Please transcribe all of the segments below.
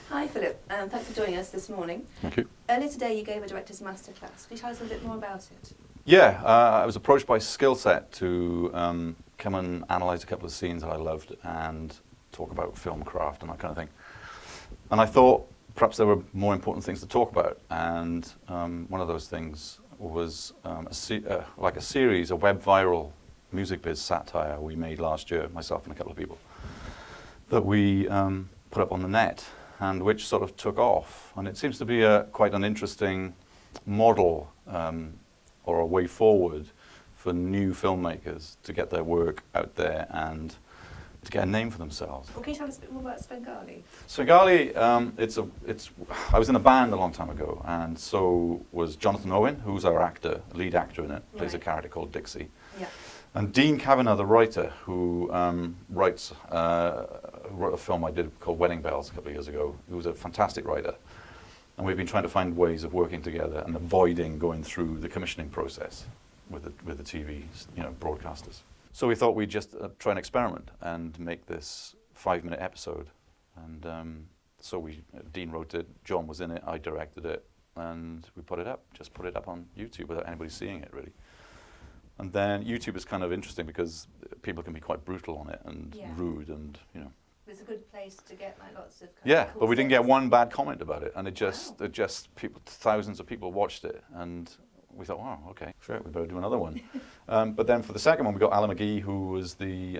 Hi Philip, thanks for joining us this morning. Thank you. Earlier today you gave a director's masterclass. Can you tell us a bit more about it? Yeah, I was approached by Skillset to come and analyse a couple of scenes that I loved and talk about film craft and that kind of thing. And I thought perhaps there were more important things to talk about, and one of those things was like a series, a web viral music biz satire we made last year, myself and a couple of people, that we put up on the net, and which sort of took off. And it seems to be quite an interesting model or a way forward for new filmmakers to get their work out there and to get a name for themselves. Well, can you tell us a bit more about Svengali? Svengali, I was in a band a long time ago, and so was Jonathan Owen, who's our actor, lead actor in it, plays a character called Dixie. Yeah. And Dean Kavanagh, the writer, who wrote a film I did called Wedding Bells a couple of years ago, who was a fantastic writer. And we've been trying to find ways of working together and avoiding going through the commissioning process with the TV, broadcasters. So we thought we'd just try an experiment and make this 5-minute episode. And so Dean wrote it, John was in it, I directed it, and we put it up on YouTube without anybody seeing it really. And then YouTube is kind of interesting because people can be quite brutal on it and rude and, It's a good place to get like lots of cool but we didn't get one bad comment about it, and thousands of people watched it, and we thought, wow, okay, sure, we better do another one. But then for the second one, we got Alan McGee, who was the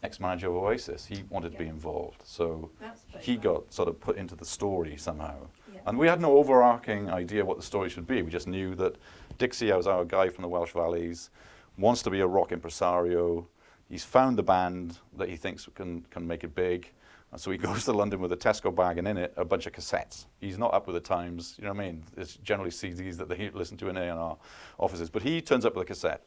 ex-manager of Oasis. He wanted to be involved, so he got sort of put into the story somehow. Yeah. And we had no overarching idea what the story should be. We just knew that Dixie, was our guy from the Welsh Valleys, wants to be a rock impresario. He's found the band that he thinks can make it big. And so he goes to London with a Tesco bag, and in it a bunch of cassettes. He's not up with the times, you know what I mean? It's generally CDs that they listen to in A&R offices. But he turns up with a cassette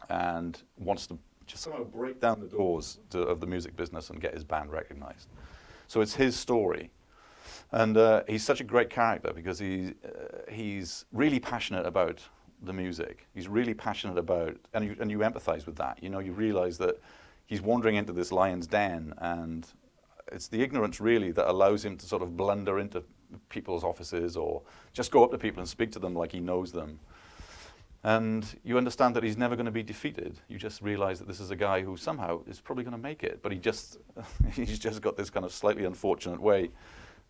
and wants to just somehow break down the doors of the music business and get his band recognized. So it's his story. And he's such a great character because he's really passionate about the music. He's really passionate about, and you empathize with that. You realize that he's wandering into this lion's den, and it's the ignorance really that allows him to sort of blunder into people's offices or just go up to people and speak to them like he knows them. And you understand that he's never going to be defeated. You just realize that this is a guy who somehow is probably going to make it, but he's just got this kind of slightly unfortunate way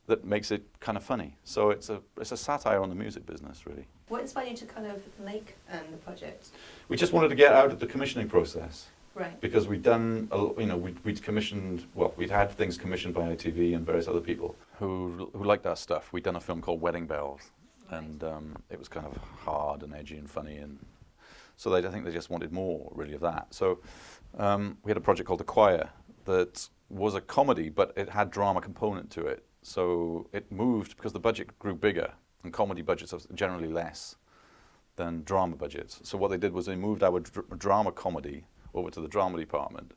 that makes it kind of funny. So it's a satire on the music business, really. What inspired you to kind of make the project? We just wanted to get out of the commissioning process. Right. Because we'd done, we'd commissioned, we'd had things commissioned by AberTV and various other people who liked our stuff. We'd done a film called Wedding Bells, and it was kind of hard and edgy and funny, and so I think they just wanted more, really, of that. So we had a project called The Choir that was a comedy, but it had drama component to it. So it moved because the budget grew bigger, and comedy budgets are generally less than drama budgets. So what they did was they moved our drama comedy over to the drama department,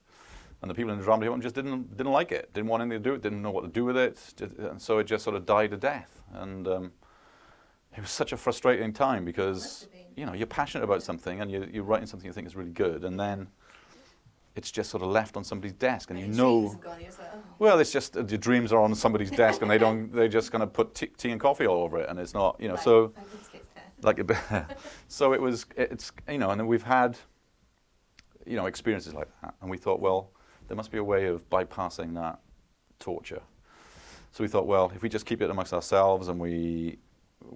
and the people in the drama department just didn't like it, didn't want anything to do with it, didn't know what to do with it, and so it just sort of died a death. And it was such a frustrating time because you're passionate about something and you're writing something you think is really good, and then it's just sort of left on somebody's desk, and well, it's just your dreams are on somebody's desk, and they just kind of put tea and coffee all over it, and it's not, so so and then we've had experiences like that, and we thought, well, there must be a way of bypassing that torture. So we thought, well, if we just keep it amongst ourselves and we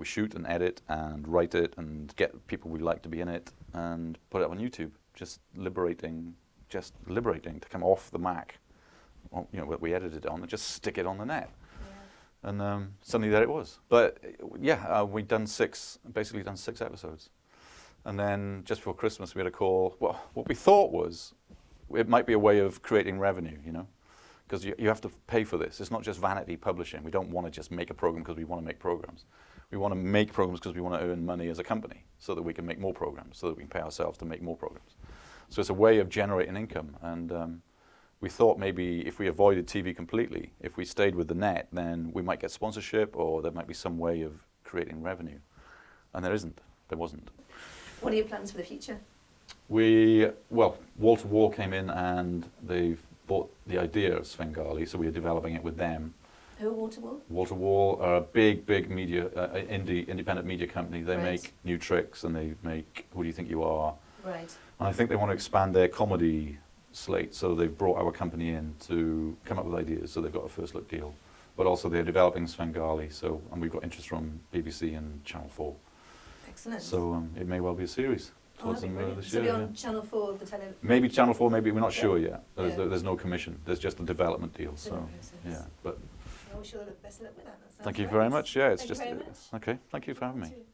shoot and edit and write it and get people we like to be in it and put it up on YouTube, just liberating to come off the Mac, what we edited it on, and just stick it on the net. Yeah. And suddenly there it was. But we'd done basically done 6 episodes. And then just before Christmas, we had a call. Well, what we thought was it might be a way of creating revenue, because you have to pay for this. It's not just vanity publishing. We don't want to just make a program because we want to make programs. We want to make programs because we want to earn money as a company so that we can make more programs, so that we can pay ourselves to make more programs. So it's a way of generating income. And we thought maybe if we avoided TV completely, if we stayed with the net, then we might get sponsorship, or there might be some way of creating revenue. And there wasn't. What are your plans for the future? Wall to Wall came in and they've bought the idea of Svengali, so we are developing it with them. Who are Waterwall? Walter Wall are a big media, independent media company. They Right. make new tricks and they make Who Do You Think You Are? Right. And I think they want to expand their comedy slate, so they've brought our company in to come up with ideas. So they've got a first look deal, but also they're developing Svengali. So, and we've got interest from BBC and Channel 4. Excellent. So it may well be a series Oh, towards that'd be them brilliant. this So year. be Yeah. on Channel 4, the television. Maybe Channel 4, maybe we're not sure yet. Yeah. There's no commission. There's just a development deal. It's in So the process. yeah, but I wish you all the best luck with that. That sounds thank you great. very much. Yeah, it's Thank you just very much. okay. Thank you for having me. Thank you.